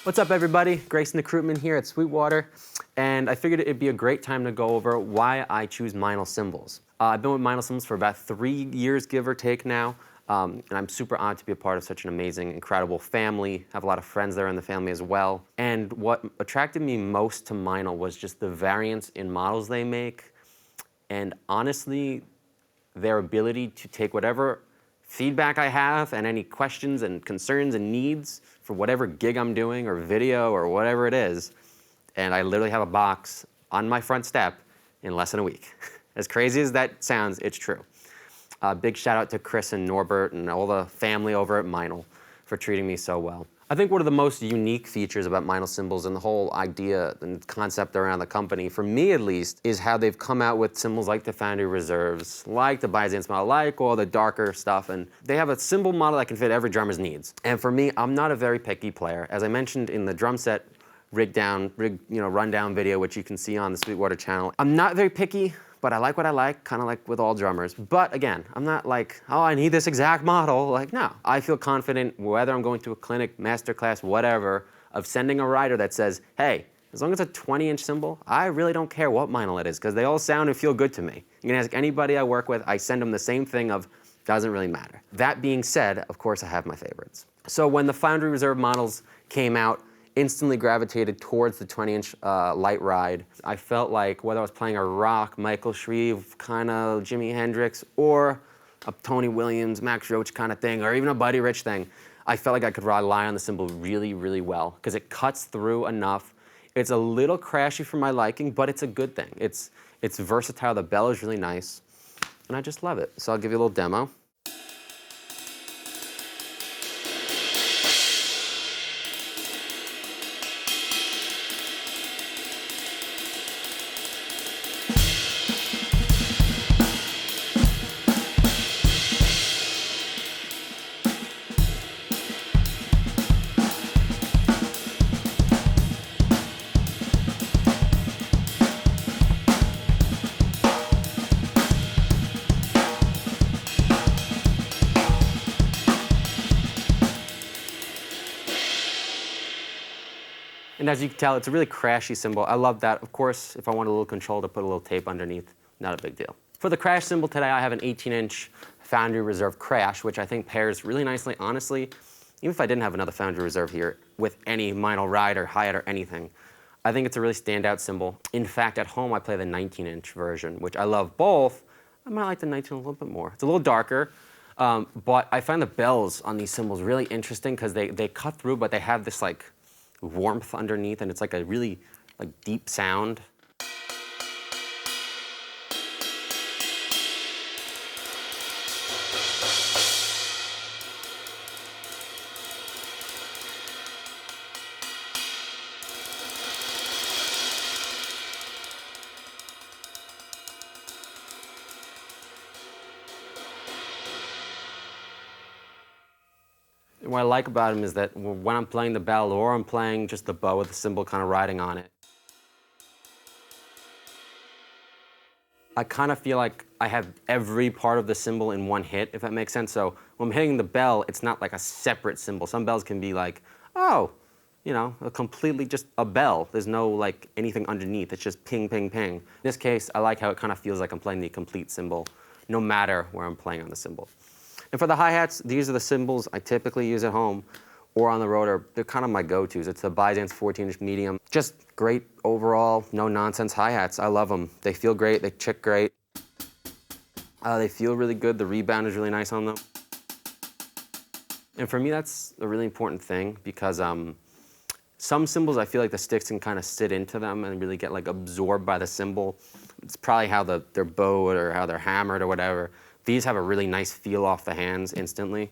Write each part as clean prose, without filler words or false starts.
What's up, everybody? Greyson Nekrutman here at Sweetwater, and I figured it'd be a great time to go over why I choose Meinl Cymbals. I've been with Meinl Cymbals for about 3 years, give or take now, and I'm super honored to be a part of such an amazing, incredible family. I have a lot of friends there in the family as well. And what attracted me most to Meinl was just the variance in models they make, and honestly, their ability to take whatever feedback I have and any questions and concerns and needs for whatever gig I'm doing or video or whatever it is, and I literally have a box on my front step in less than a week. As crazy as that sounds, it's true. Big shout out to Chris and Norbert and all the family over at Meinl for treating me so well. I think one of the most unique features about Meinl Cymbals and the whole idea and concept around the company, for me at least, is how they've come out with cymbals like the Foundry Reserves, like the Byzance model, like all the darker stuff, and they have a cymbal model that can fit every drummer's needs. And for me, I'm not a very picky player. As I mentioned in the drum set rundown video, which you can see on the Sweetwater channel, I'm not very picky, but I like what I like, kind of like with all drummers. But again, I'm not like, oh, I need this exact model. Like, no. I feel confident, whether I'm going to a clinic, masterclass, whatever, of sending a rider that says, hey, as long as it's a 20-inch cymbal, I really don't care what Meinl it is, because they all sound and feel good to me. You can ask anybody I work with, I send them the same thing of, doesn't really matter. That being said, of course, I have my favorites. So when the Foundry Reserve models came out, instantly gravitated towards the 20-inch light ride. I felt like whether I was playing a rock, Michael Shreve, kind of Jimi Hendrix, or a Tony Williams, Max Roach kind of thing, or even a Buddy Rich thing, I felt like I could rely on the cymbal really, really well, because it cuts through enough. It's a little crashy for my liking, but it's a good thing. It's versatile, the bell is really nice, and I just love it. So I'll give you a little demo. And as you can tell, it's a really crashy cymbal. I love that. Of course, if I want a little control to put a little tape underneath, not a big deal. For the crash cymbal today, I have an 18-inch Foundry Reserve crash, which I think pairs really nicely. Honestly, even if I didn't have another Foundry Reserve here with any Meinl ride or hi-hat or anything, I think it's a really standout cymbal. In fact, at home, I play the 19-inch version, which I love both. I might like the 19 a little bit more. It's a little darker, but I find the bells on these cymbals really interesting because they cut through, but they have this like warmth underneath, and it's like a really deep sound. What I like about him is that when I'm playing the bell or I'm playing just the bow with the cymbal kind of riding on it, I kind of feel like I have every part of the cymbal in one hit, if that makes sense. So when I'm hitting the bell, it's not like a separate cymbal. Some bells can be like, oh, you know, a completely just a bell. There's no like anything underneath. It's just ping, ping, ping. In this case, I like how it kind of feels like I'm playing the complete cymbal, no matter where I'm playing on the cymbal. And for the hi-hats, these are the cymbals I typically use at home or on the road. They're kind of my go-tos. It's the Byzance 14-inch medium. Just great overall, no-nonsense hi-hats. I love them. They feel great. They chick great. They feel really good. The rebound is really nice on them. And for me, that's a really important thing because some cymbals, I feel like the sticks can kind of sit into them and really get like absorbed by the cymbal. It's probably how they're bowed or how they're hammered or whatever. These have a really nice feel off the hands instantly.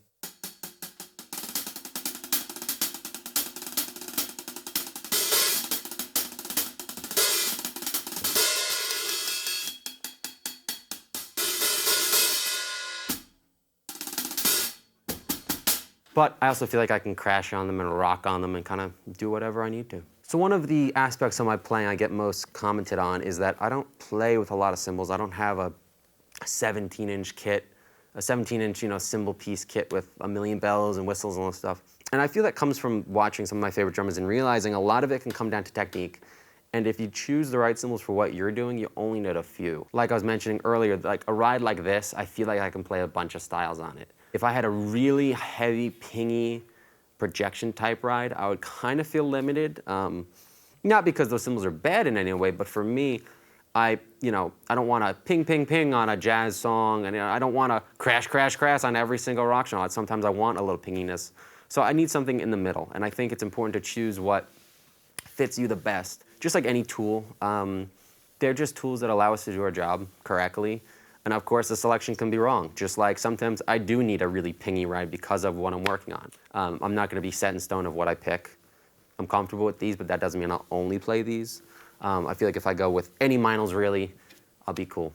But I also feel like I can crash on them and rock on them and kind of do whatever I need to. So one of the aspects of my playing I get most commented on is that I don't play with a lot of cymbals. I don't have a 17-inch kit, a 17-inch cymbal piece kit with a million bells and whistles and all this stuff. And I feel that comes from watching some of my favorite drummers and realizing a lot of it can come down to technique. And if you choose the right cymbals for what you're doing, you only need a few. Like I was mentioning earlier, like a ride like this, I feel like I can play a bunch of styles on it. If I had a really heavy, pingy projection type ride, I would kind of feel limited. Not because those cymbals are bad in any way, but for me, I don't want to ping, ping, ping on a jazz song, and I don't want to crash, crash, crash on every single rock song. Sometimes I want a little pinginess. So I need something in the middle, and I think it's important to choose what fits you the best. Just like any tool, they're just tools that allow us to do our job correctly. And of course, the selection can be wrong. Just like sometimes I do need a really pingy ride because of what I'm working on. I'm not going to be set in stone of what I pick. I'm comfortable with these, but that doesn't mean I'll only play these. I feel like if I go with any Meinls really, I'll be cool.